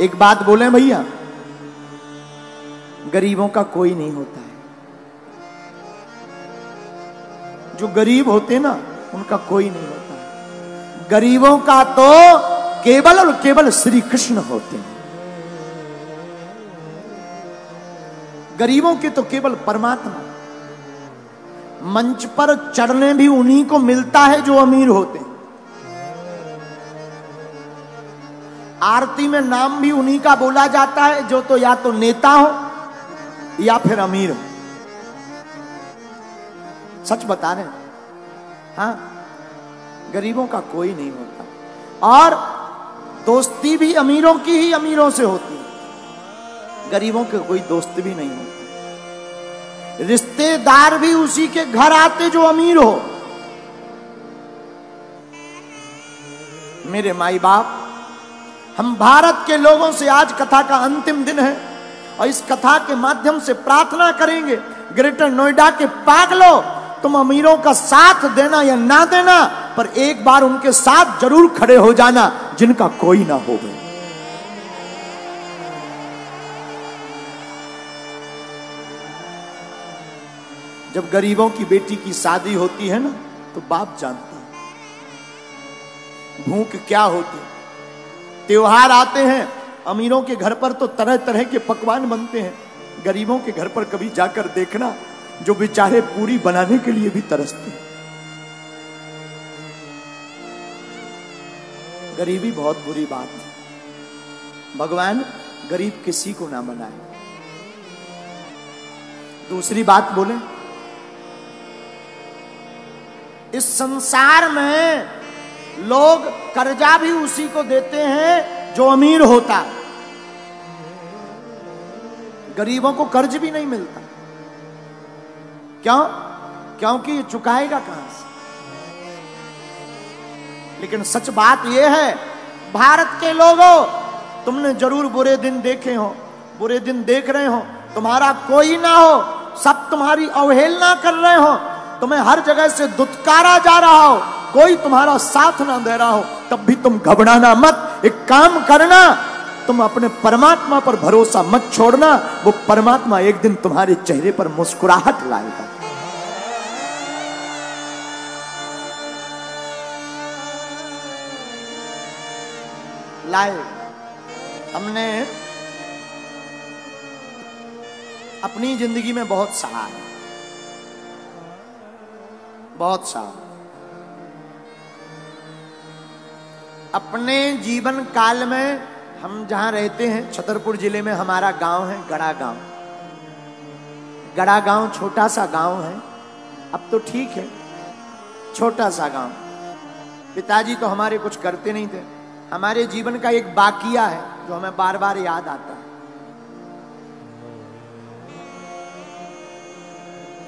एक बात बोले भैया, गरीबों का कोई नहीं होता है। जो गरीब होते ना उनका कोई नहीं होता है। गरीबों का तो केवल और केवल श्री कृष्ण होते हैं। गरीबों के तो केवल परमात्मा। मंच पर चढ़ने भी उन्हीं को मिलता है जो अमीर होते हैं। आरती में नाम भी उन्हीं का बोला जाता है जो तो या तो नेता हो या फिर अमीर हो। सच बता रहे हैं। हाँ, गरीबों का कोई नहीं होता। और दोस्ती भी अमीरों की ही अमीरों से होती है। गरीबों के कोई दोस्त भी नहीं होता। रिश्तेदार भी उसी के घर आते जो अमीर हो। मेरे माई बाप, हम भारत के लोगों से आज कथा का अंतिम दिन है और इस कथा के माध्यम से प्रार्थना करेंगे, ग्रेटर नोएडा के पागलों, तुम अमीरों का साथ देना या ना देना, पर एक बार उनके साथ जरूर खड़े हो जाना जिनका कोई ना हो। जब गरीबों की बेटी की शादी होती है ना तो बाप जानता है भूख क्या होती है। त्योहार आते हैं, अमीरों के घर पर तो तरह तरह के पकवान बनते हैं। गरीबों के घर पर कभी जाकर देखना, जो बेचारे पूरी बनाने के लिए भी तरसते हैं। गरीबी बहुत बुरी बात है। भगवान गरीब किसी को ना बनाए। दूसरी बात बोले, इस संसार में लोग कर्जा भी उसी को देते हैं जो अमीर होता है। गरीबों को कर्ज भी नहीं मिलता। क्यों? क्योंकि ये चुकाएगा कहां से। लेकिन सच बात यह है, भारत के लोगों, तुमने जरूर बुरे दिन देखे हो, बुरे दिन देख रहे हो। तुम्हारा कोई ना हो, सब तुम्हारी अवहेलना कर रहे हो, तुम्हें हर जगह से दुत्कारा जा रहा हो, कोई तुम्हारा साथ ना दे रहा हो, तब भी तुम घबराना मत। एक काम करना, तुम अपने परमात्मा पर भरोसा मत छोड़ना। वो परमात्मा एक दिन तुम्हारे चेहरे पर मुस्कुराहट लाएगा। लाए। हमने अपनी जिंदगी में बहुत सहा है, बहुत सहा। अपने जीवन काल में हम जहां रहते हैं, छतरपुर जिले में हमारा गांव है गड़ा गांव। गड़ा गांव छोटा सा गांव है, अब तो ठीक है, छोटा सा गांव। पिताजी तो हमारे कुछ करते नहीं थे। हमारे जीवन का एक बाकिया है जो हमें बार बार याद आता है।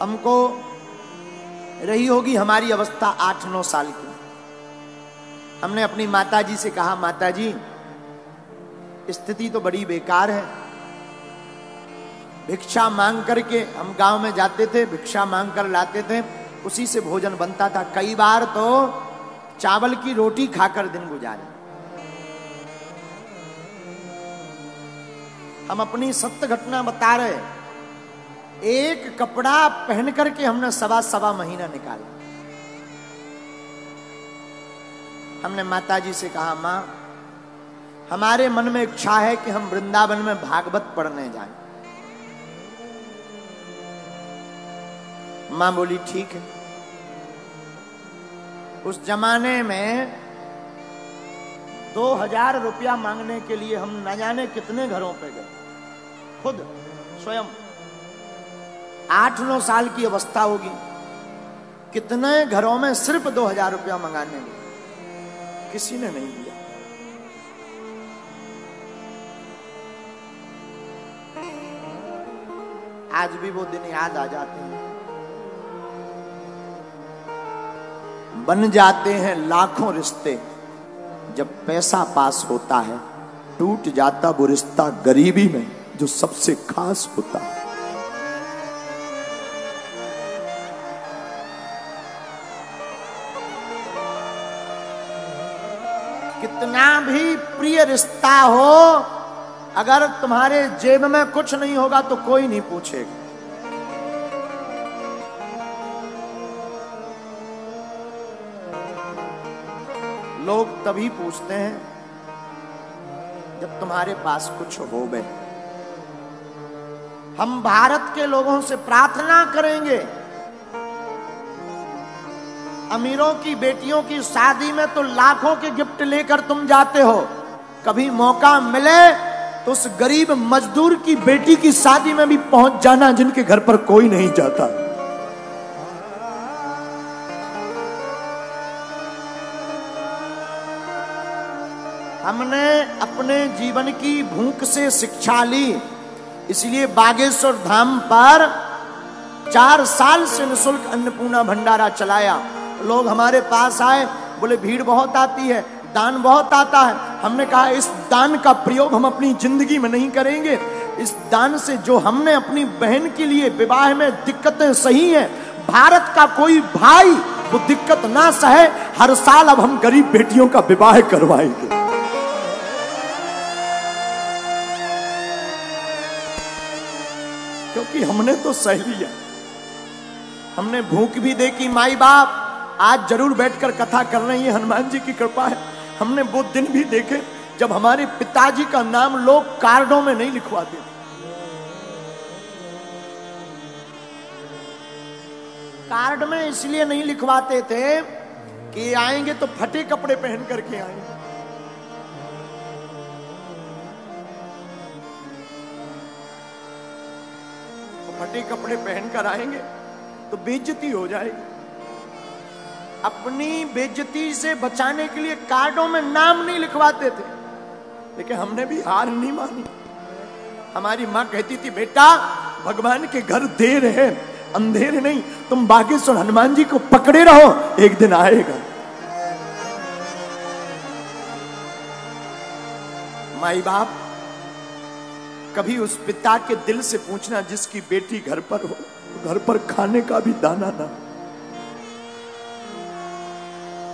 हमको रही होगी हमारी अवस्था 8-9 साल की। हमने अपनी माताजी से कहा, माताजी स्थिति तो बड़ी बेकार है। भिक्षा मांग करके हम गांव में जाते थे, भिक्षा मांग कर लाते थे, उसी से भोजन बनता था। कई बार तो चावल की रोटी खाकर दिन गुजारे। हम अपनी सत्य घटना बता रहे। एक कपड़ा पहन करके हमने सवा महीना निकाला। हमने माताजी से कहा, मां हमारे मन में इच्छा है कि हम वृंदावन में भागवत पढ़ने जाएं। मां बोली ठीक है। उस जमाने में 2000 रुपया मांगने के लिए हम न जाने कितने घरों पे गए, खुद स्वयं। 8-9 साल की अवस्था होगी, कितने घरों में सिर्फ 2000 रुपया मंगाने गए, किसी ने नहीं दिया। आज भी वो दिन याद आ जाते हैं। बन जाते हैं लाखों रिश्ते, जब पैसा पास होता है टूट जाता वो रिश्ता गरीबी में जो सबसे खास होता है। कितना भी प्रिय रिश्ता हो, अगर तुम्हारे जेब में कुछ नहीं होगा तो कोई नहीं पूछेगा। लोग तभी पूछते हैं जब तुम्हारे पास कुछ हो गए। हम भारत के लोगों से प्रार्थना करेंगे, अमीरों की बेटियों की शादी में तो लाखों के गिफ्ट लेकर तुम जाते हो, कभी मौका मिले तो उस गरीब मजदूर की बेटी की शादी में भी पहुंच जाना जिनके घर पर कोई नहीं जाता। हमने अपने जीवन की भूख से शिक्षा ली, इसलिए बागेश्वर धाम पर 4 साल से निःशुल्क अन्नपूर्णा भंडारा चलाया। लोग हमारे पास आए, बोले भीड़ बहुत आती है, दान बहुत आता है। हमने कहा इस दान का प्रयोग हम अपनी जिंदगी में नहीं करेंगे। इस दान से जो हमने अपनी बहन के लिए विवाह में दिक्कतें सही हैं, भारत का कोई भाई वो दिक्कत ना सहे, हर साल अब हम गरीब बेटियों का विवाह करवाएंगे। क्योंकि हमने तो सह लिया। हमने भूख भी देखी, माई बाप आज जरूर बैठकर कथा कर रहे हैं, हनुमान जी की कृपा है। हमने वो दिन भी देखे जब हमारे पिताजी का नाम लोग कार्डों में नहीं लिखवाते थे। कार्ड में इसलिए नहीं लिखवाते थे कि आएंगे तो फटे कपड़े पहन करके आएंगे। फटे कपड़े पहनकर आएंगे तो बेइज्जती हो जाएगी। अपनी बेइज्जती से बचाने के लिए कार्डों में नाम नहीं लिखवाते थे, लेकिन हमने भी हार नहीं मानी। हमारी मां कहती थी बेटा भगवान के घर देर है अंधेर नहीं, तुम बागेश्वर हनुमान जी को पकड़े रहो, एक दिन आएगा। माई बाप कभी उस पिता के दिल से पूछना जिसकी बेटी घर पर हो, घर पर खाने का भी दाना ना,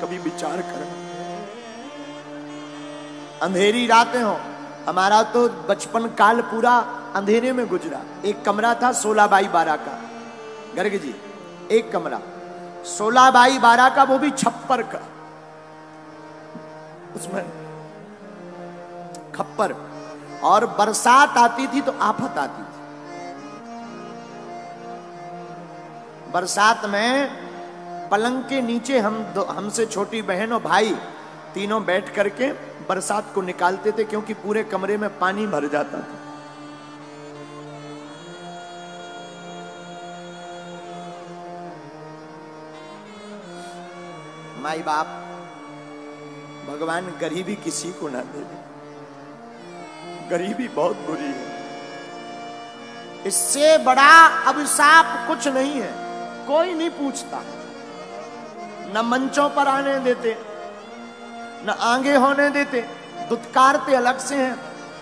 कभी विचार करना। अंधेरी रातें हो, हमारा तो बचपन काल पूरा अंधेरे में गुजरा। एक कमरा था 16 बाई 12 का, गर्ग जी एक कमरा 16 बाई 12 का, वो भी छप्पर का, उसमें खप्पर। और बरसात आती थी तो आफत आती थी। बरसात में पलंग के नीचे हमसे छोटी बहन और भाई तीनों बैठ करके बरसात को निकालते थे, क्योंकि पूरे कमरे में पानी भर जाता था। माई बाप भगवान गरीबी किसी को ना दे, गरीबी बहुत बुरी है। इससे बड़ा अभिशाप कुछ नहीं है। कोई नहीं पूछता, न मंचों पर आने देते, न आगे होने देते, दुत्कारते अलग से हैं,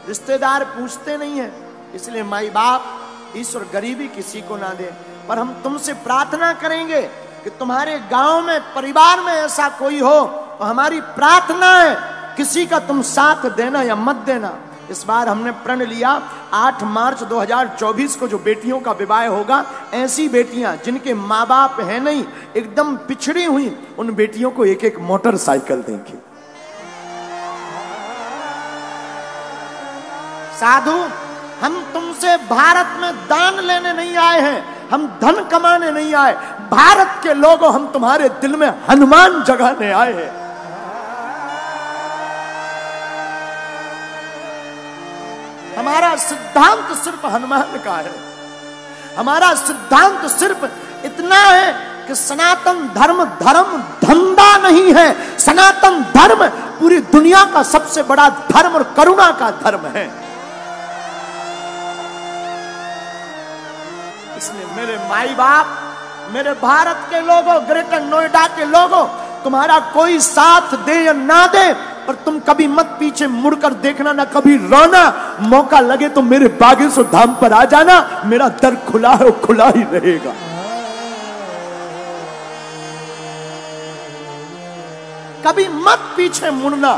रिश्तेदार पूछते नहीं हैं। इसलिए माई बाप ईश्वर गरीबी किसी को ना दे। पर हम तुमसे प्रार्थना करेंगे कि तुम्हारे गांव में परिवार में ऐसा कोई हो तो हमारी प्रार्थना है किसी का तुम साथ देना या मत देना। इस बार हमने प्रण लिया 8 मार्च 2024 को जो बेटियों का विवाह होगा, ऐसी बेटियां जिनके माँ बाप है नहीं, एकदम पिछड़ी हुई, उन बेटियों को एक एक मोटरसाइकिल देंगे। साधु हम तुमसे भारत में दान लेने नहीं आए हैं, हम धन कमाने नहीं आए। भारत के लोगों हम तुम्हारे दिल में हनुमान जगाने आए हैं। हमारा सिद्धांत सिर्फ हनुमान का है। हमारा सिद्धांत सिर्फ इतना है कि सनातन धर्म धर्म धंधा नहीं है। सनातन धर्म पूरी दुनिया का सबसे बड़ा धर्म और करुणा का धर्म है। इसलिए मेरे माई बाप, मेरे भारत के लोगों, ग्रेटर नोएडा के लोगों, तुम्हारा कोई साथ दे या ना दे, पर तुम कभी मत पीछे मुड़कर देखना, ना कभी रोना। मौका लगे तो मेरे बागेश्वर धाम पर आ जाना, मेरा दर खुला है, खुला ही रहेगा। कभी मत पीछे मुड़ना।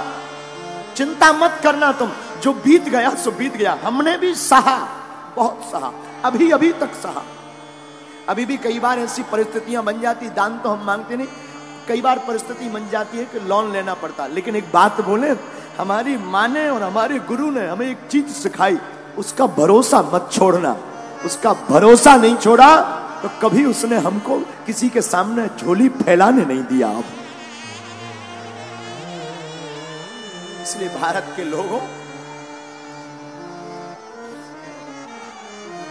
चिंता मत करना तुम, जो बीत गया सो बीत गया। हमने भी सहा, बहुत सहा, अभी अभी तक सहा। अभी भी कई बार ऐसी परिस्थितियां बन जाती, दान तो हम मांगते नहीं, कई बार परिस्थिति बन जाती है कि लोन लेना पड़ता। लेकिन एक बात बोले, हमारी माँ ने और हमारे गुरु ने हमें एक चीज सिखाई, उसका भरोसा मत छोड़ना। उसका भरोसा नहीं छोड़ा तो कभी उसने हमको किसी के सामने झोली फैलाने नहीं दिया। अब इसलिए भारत के लोगों,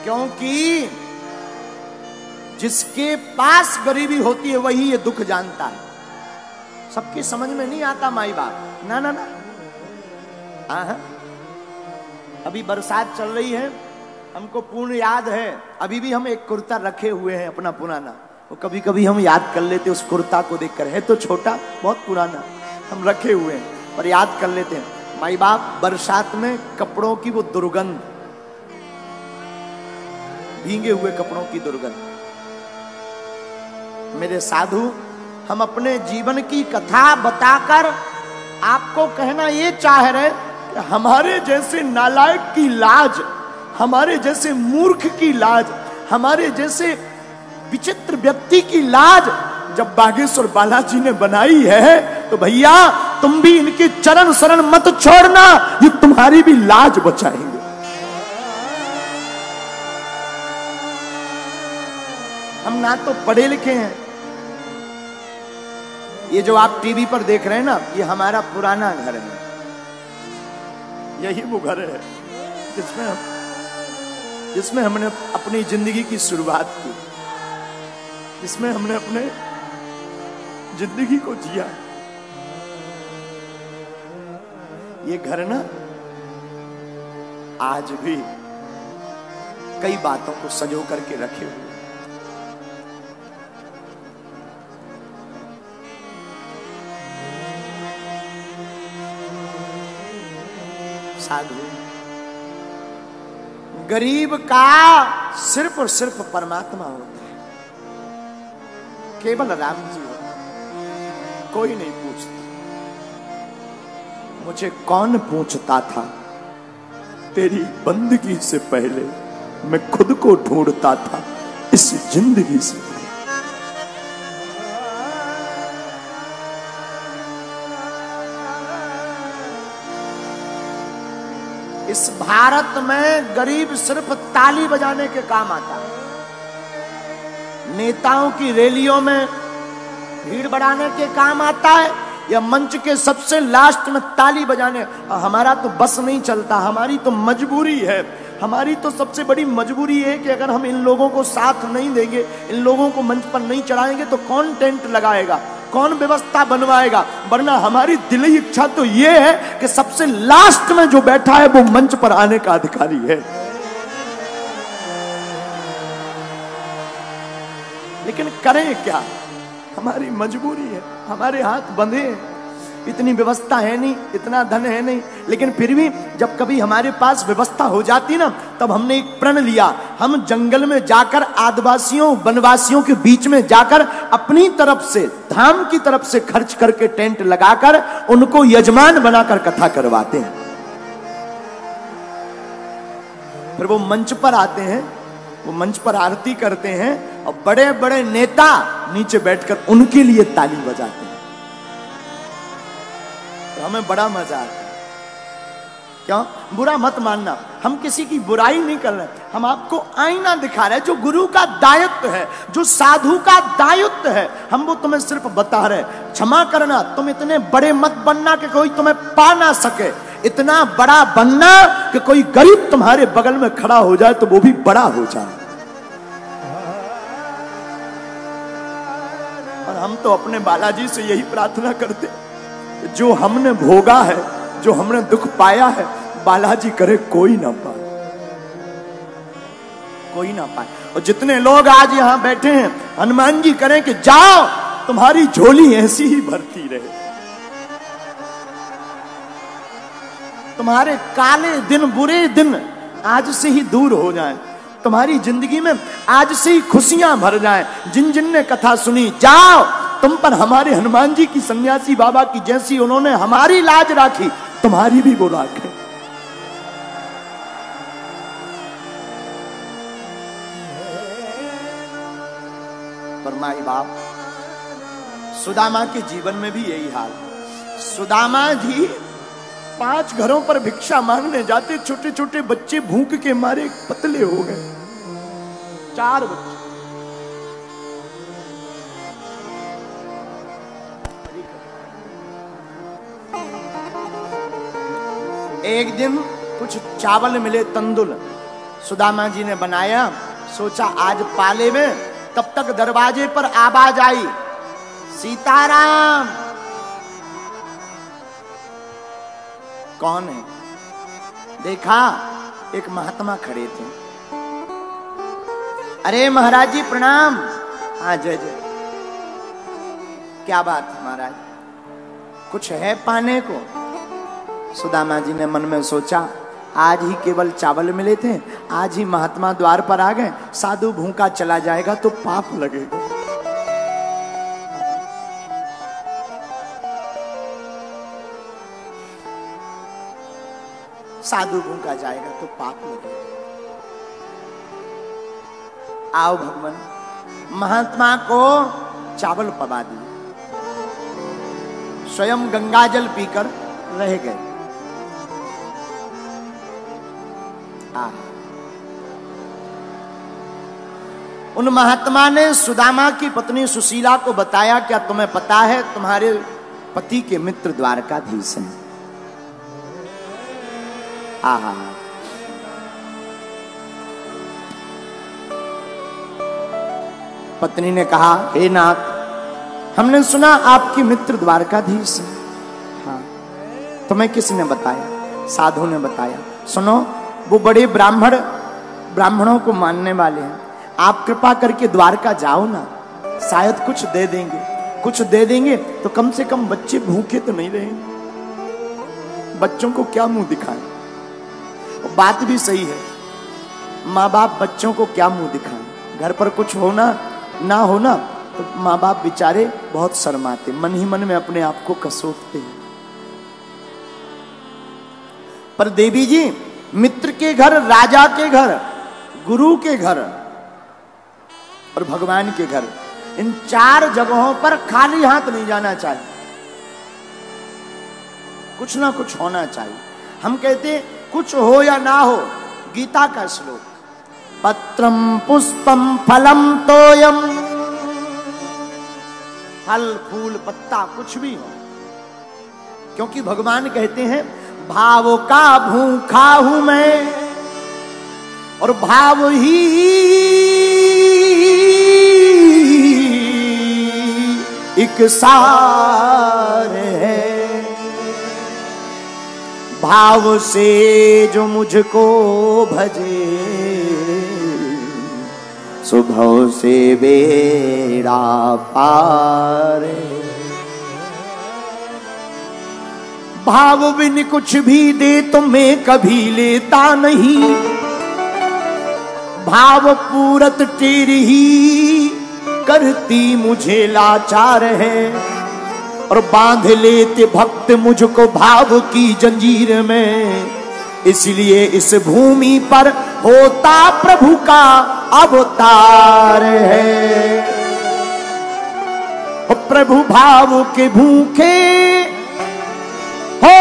क्योंकि जिसके पास गरीबी होती है वही ये दुख जानता है। सबकी समझ में नहीं आता माई बाप, ना ना ना। हाँ, अभी बरसात चल रही है, हमको पूर्ण याद है, अभी भी हम एक कुर्ता रखे हुए हैं अपना पुराना, वो कभी कभी हम याद कर लेते उस कुर्ता को देखकर। है तो छोटा, बहुत पुराना, हम रखे हुए हैं पर याद कर लेते हैं। माई बाप बरसात में कपड़ों की वो दुर्गंध, भीगे हुए कपड़ों की दुर्गंध। मेरे साधु, हम अपने जीवन की कथा बताकर आपको कहना ये चाह रहे कि हमारे जैसे नालायक की लाज, हमारे जैसे मूर्ख की लाज, हमारे जैसे विचित्र व्यक्ति की लाज जब बागेश्वर बालाजी ने बनाई है, तो भैया तुम भी इनके चरण शरण मत छोड़ना, ये तुम्हारी भी लाज बचाएंगे। हम ना तो पढ़े लिखे हैं, ये जो आप टीवी पर देख रहे हैं ना, ये हमारा पुराना घर है। यही वो घर है जिसमें हमने अपनी जिंदगी की शुरुआत की, जिसमें हमने अपने जिंदगी को जिया। ये घर ना आज भी कई बातों को संजो करके रखे हुए। साधु, गरीब का सिर्फ और सिर्फ परमात्मा होता है, केवल राम जी होते, कोई नहीं पूछता। मुझे कौन पूछता था, तेरी बंदगी से पहले मैं खुद को ढूंढता था इस जिंदगी से। इस भारत में गरीब सिर्फ ताली बजाने के काम आता है, नेताओं की रैलियों में भीड़ बढ़ाने के काम आता है, या मंच के सबसे लास्ट में ताली बजाने। हमारा तो बस नहीं चलता, हमारी तो मजबूरी है। हमारी तो सबसे बड़ी मजबूरी है कि अगर हम इन लोगों को साथ नहीं देंगे, इन लोगों को मंच पर नहीं चढ़ाएंगे, तो कौन टेंट लगाएगा, कौन व्यवस्था बनवाएगा। वरना हमारी दिली इच्छा तो यह है कि सबसे लास्ट में जो बैठा है वो मंच पर आने का अधिकारी है। लेकिन करें क्या, हमारी मजबूरी है, हमारे हाथ बंधे हैं, इतनी व्यवस्था है नहीं, इतना धन है नहीं। लेकिन फिर भी जब कभी हमारे पास व्यवस्था हो जाती ना, तब हमने एक प्रण लिया, हम जंगल में जाकर आदिवासियों वनवासियों के बीच में जाकर अपनी तरफ से, धाम की तरफ से खर्च करके टेंट लगाकर उनको यजमान बनाकर कथा करवाते हैं। फिर वो मंच पर आते हैं, वो मंच पर आरती करते हैं और बड़े बड़े नेता नीचे बैठकर उनके लिए ताली बजाते हैं। तो हमें बड़ा मजा आता है। क्यों? बुरा मत मानना, हम किसी की बुराई नहीं कर रहे, हम आपको आईना दिखा रहे हैं जो गुरु का दायित्व है, जो साधु का दायित्व है, हम वो तुम्हें सिर्फ बता रहे। क्षमा करना, तुम इतने बड़े मत बनना कि कोई तुम्हें पा ना सके, इतना बड़ा बनना कि कोई गरीब तुम्हारे बगल में खड़ा हो जाए तो वो भी बड़ा हो जाए। और हम तो अपने बालाजी से यही प्रार्थना करते, जो हमने भोगा है, जो हमने दुख पाया है, बालाजी करे कोई ना पाए, कोई ना पाए। और जितने लोग आज यहां बैठे हैं, हनुमान जी करें कि जाओ तुम्हारी झोली ऐसी ही भरती रहे, तुम्हारे काले दिन बुरे दिन आज से ही दूर हो जाएं, तुम्हारी जिंदगी में आज से ही खुशियां भर जाएं। जिन जिन ने कथा सुनी, जाओ तुम पर हमारे हनुमान जी की, सन्यासी बाबा की जैसी उन्होंने हमारी लाज राखी, तुम्हारी भी वो राख है। पर माई बाप सुदामा के जीवन में भी यही हाल। सुदामा जी 5 घरों पर भिक्षा मांगने जाते, छोटे छोटे बच्चे भूख के मारे पतले हो गए। 4 बच्चे। एक दिन कुछ चावल मिले, तंदुल सुदामा जी ने बनाया। सोचा आज पाले में। तब तक दरवाजे पर आवाज आई, सीताराम। कौन है? देखा, एक महात्मा खड़े थे। अरे महाराज जी प्रणाम। हाँ जय जय। क्या बात है महाराज, कुछ है पाने को? सुदामा जी ने मन में सोचा, आज ही केवल चावल मिले थे, आज ही महात्मा द्वार पर आ गए, साधु भूखा चला जाएगा तो पाप लगेगा। साधु भूखा जाएगा तो पाप लगेगा। आओ भगवान। महात्मा को चावल पवा दिए, स्वयं गंगा जल पीकर रह गए। उन महात्मा ने सुदामा की पत्नी सुशीला को बताया, क्या तुम्हें पता है तुम्हारे पति के मित्र द्वारकाधीश हैं? आहा। पत्नी ने कहा, हे नाथ, हमने सुना आपकी मित्र द्वारकाधीश हैं। हाँ, तुम्हें किसने बताया? साधु ने बताया। सुनो, वो बड़े ब्राह्मणों को मानने वाले हैं, आप कृपा करके द्वारका जाओ ना, शायद कुछ दे देंगे। कुछ दे देंगे तो कम से कम बच्चे भूखे तो नहीं रहेंगे। बच्चों को क्या मुंह दिखाएं? बात भी सही है, माँ बाप बच्चों को क्या मुंह दिखाएं? घर पर कुछ होना ना होना तो माँ बाप बेचारे बहुत शर्माते, मन ही मन में अपने आप को कसोटते हैं। पर देवी जी, मित्र के घर, राजा के घर, गुरु के घर और भगवान के घर, इन 4 जगहों पर खाली हाथ नहीं जाना चाहिए। कुछ ना कुछ होना चाहिए। हम कहते हैं कुछ हो या ना हो, गीता का श्लोक, पत्रम पुष्पम फलम तोयम, फल फूल पत्ता कुछ भी हो, क्योंकि भगवान कहते हैं भाव का भूखा हूं मैं और भाव ही एक सार है। भाव से जो मुझको भजे, स्वभाव से बेड़ा पार। भाव बिन कुछ भी दे तो मैं कभी लेता नहीं, भाव पूरत तेरी ही करती मुझे लाचार है। और बांध लेते भक्त मुझको भाव की जंजीर में, इसलिए इस भूमि पर होता प्रभु का अवतार है। प्रभु भाव के भूखे हो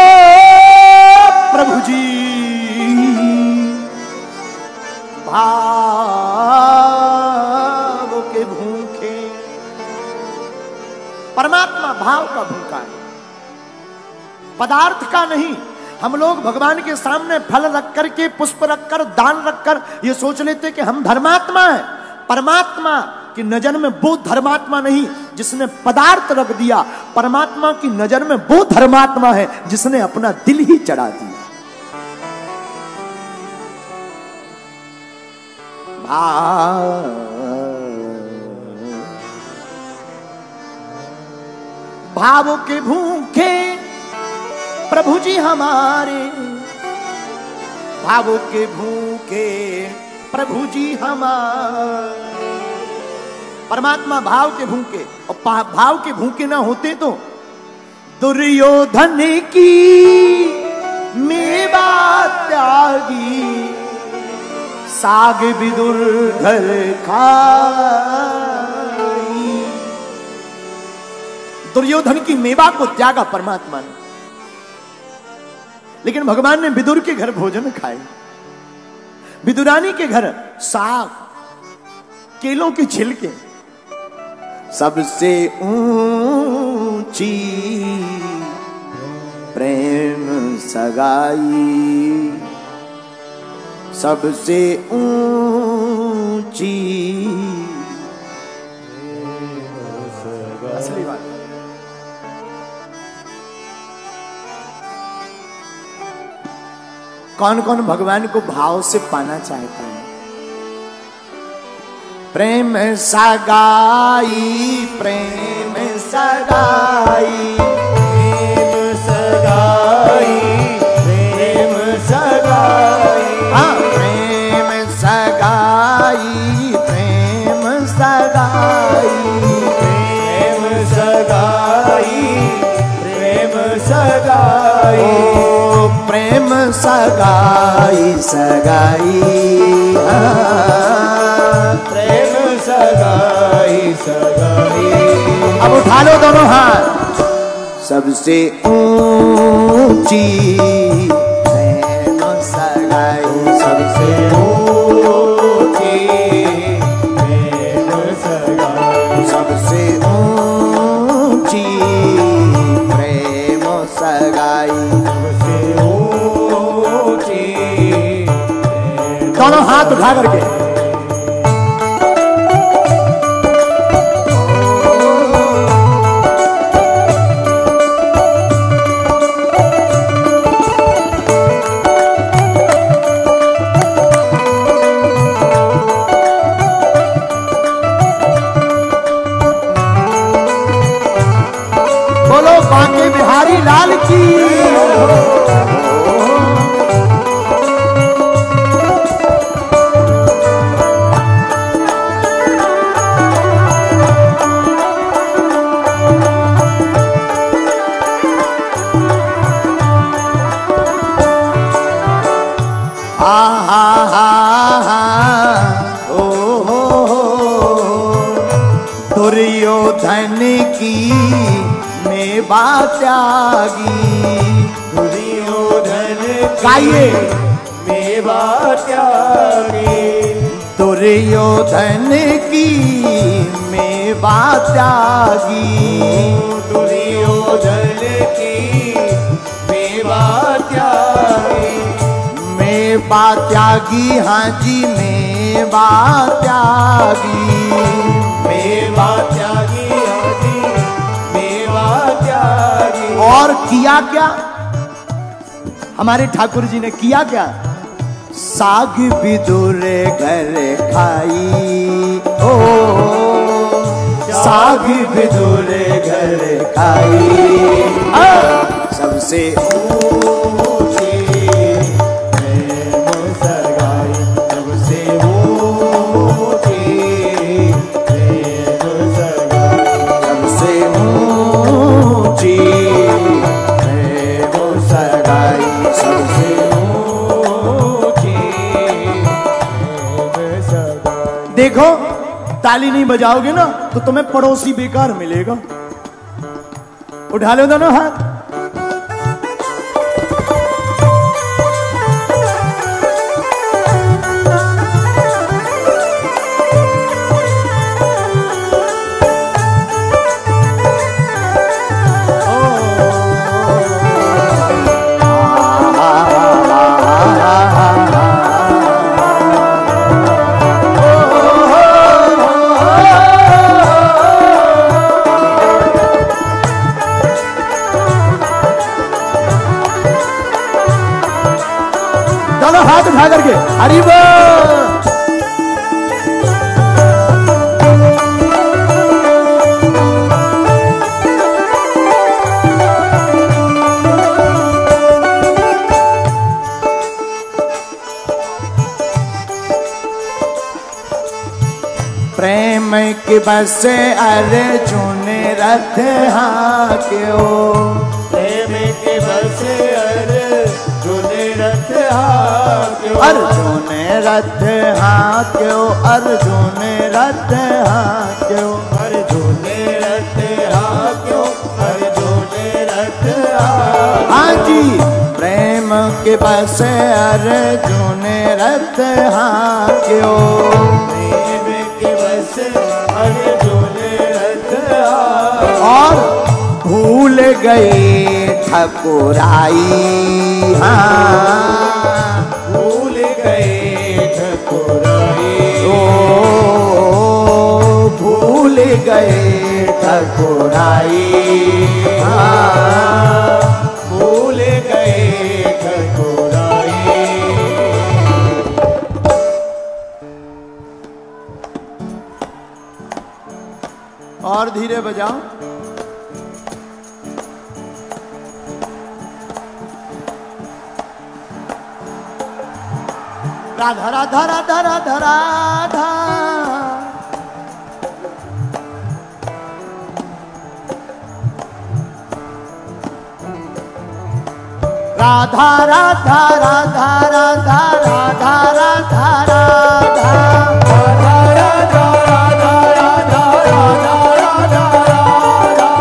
प्रभु जी, भाव के भूखे। परमात्मा भाव का भूखा है, पदार्थ का नहीं। हम लोग भगवान के सामने फल रख करके, पुष्प रखकर, दान रखकर ये सोच लेते कि हम धर्मात्मा हैं। परमात्मा की नजर में वो धर्मात्मा नहीं जिसने पदार्थ रख दिया, परमात्मा की नजर में वो धर्मात्मा है जिसने अपना दिल ही चढ़ा दिया। भाव के भूखे प्रभु जी हमारे, भावों के भूखे प्रभु जी हमारे। परमात्मा भाव के भूखे, और भाव के भूखे ना होते तो दुर्योधन की मेवा त्यागी, साग विदुर घर खाई। दुर्योधन की मेवा को त्यागा परमात्मा ने, लेकिन भगवान ने विदुर के घर भोजन खाए। विदुरानी के घर साग, केलों के छिलके। सबसे ऊंची प्रेम सगाई, सबसे ऊंची। असली बात। कौन कौन भगवान को भाव से पाना चाहता है? प्रेम सगाई, प्रेम सगाई, प्रेम सगाई, प्रेम सगाई, हाँ प्रेम सगाई, प्रेम सगाई, प्रेम सगाई, प्रेम सगाई, प्रेम सगाई, सगाई, प्रेम सगाई, सगाई। अब उठा लो दोनों हाथ। सबसे ऊंची प्रेम सगाई, सबसे ऊंची प्रेम सगाई, सबसे ऊंची प्रेम सगाई, सबसे ऊंची। दोनों हाथ उठा करके बांके बिहारी लाल की। आहा हा हा ओ हो, दुर्योधन की मेवा त्यागी, दुर्योधन गाइए मेवा त्यागी, दुर्योधन की मेवा त्यागी, दुर्योधन की मेवा त्यागी, मेवा त्यागी, हाँ जी मेवा त्यागी, मेवा त्यागी, हाँ जी मेवा त्यागी। और किया क्या हमारे ठाकुर जी ने? किया क्या? साग विदुर घर खाई, ओ साग विदुर घर खाई, सबसे ऊंची प्रेम सगाई, सबसे ऊंची प्रेम सगाई, सबसे ऊंची प्रेम सगाई, सबसे ऊंची प्रेम सगाई। देखो ताली नहीं बजाओगे ना तो तुम्हें पड़ोसी बेकार मिलेगा। उठा लो दोनों हाथ। हाथ उठा करके हरि बोल। प्रेम के बस अर्जुन रथ हाँ क्यों, प्रेम के बस अर्जुन अर्जुन रथ हाक्यो, अर्जुन रथ हाक्यो, अर्जुन रथ हाक्यो, अर्जुन रथ हाक्यो। हाँ जी, प्रेम के बस अर्जुन रथ हाक्यो, प्रेम के बस अर्जुन रथ हाक्यो। और भूल गए ठकुराई, हाँ भूल गए ठकुराई, ओ भूल गए ठकुराई, हाँ भूल गए ठकुराई। और धीरे बजाओ। राधा राधा राधा राधा राधा, राधा राधा राधा राधा राधा राधा राधा,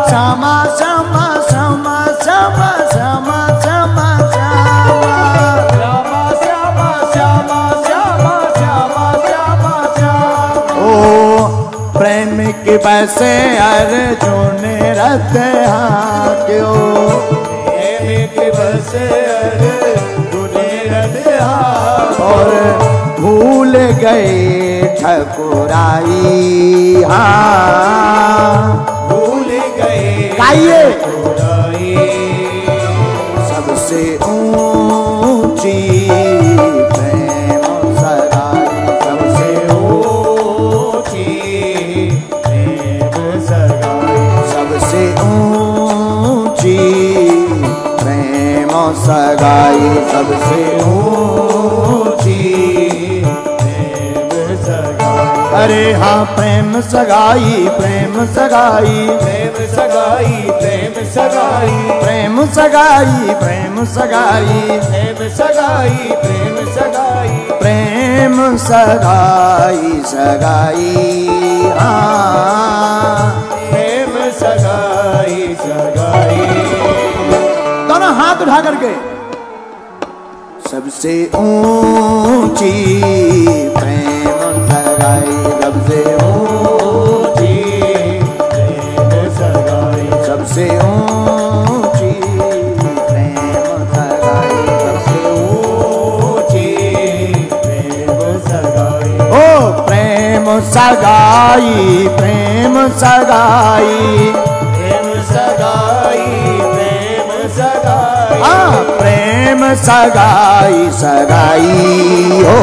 श्यामा श्यामा श्यामा श्यामा श्यामा श्यामा प्रेम के बसे अर्जुन रथ हाक्यो, प्रेम के बसे अर्जुन रथ हाक्यो। और भूल गए ठकुराई, हाँ भूल गए गाइए। ठकुराई, सबसे ऊंची प्रेम सगाई, सबसे सबसे ऊंची प्रेम सगाई, सबसे ऊंची प्रेम सगाई। अरे हाँ प्रेम सगाई, प्रेम सगाई, प्रेम सगाई, प्रेम सगाई, प्रेम सगाई, प्रेम सगाई, प्रेम सगाई, प्रेम सगाई, प्रेम सगाई सगाई, हाँ प्रेम सगाई सगाई। दोनों हाथ उठा करके सबसे ऊंची प्रेम सगाई, सबसे ऊंची प्रेम सगाई, सबसे ऊंची प्रेम सगाई, सबसे ऊंची प्रेम सगाई। ओ प्रेम सगाई, प्रेम सगाई, प्रेम सगाई, प्रेम सगाई, हाँ प्रेम सगाई सगाई, हो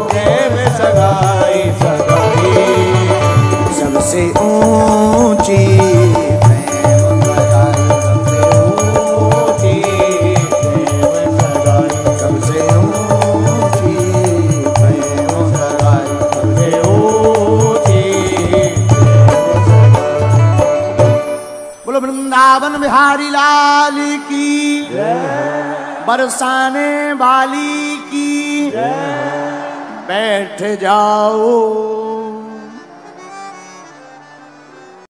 प्रेम सगाई सगाई। सबसे ऊंची प्रेम सगाई, सबसे ऊंची प्रेम सगाई, सबसे ऊंची प्रेम सगाई, सबसे ऊंची प्रेम सगाई। बोलो वृंदावन बिहारी लाल की, बरसाने वाली की, बैठ जाओ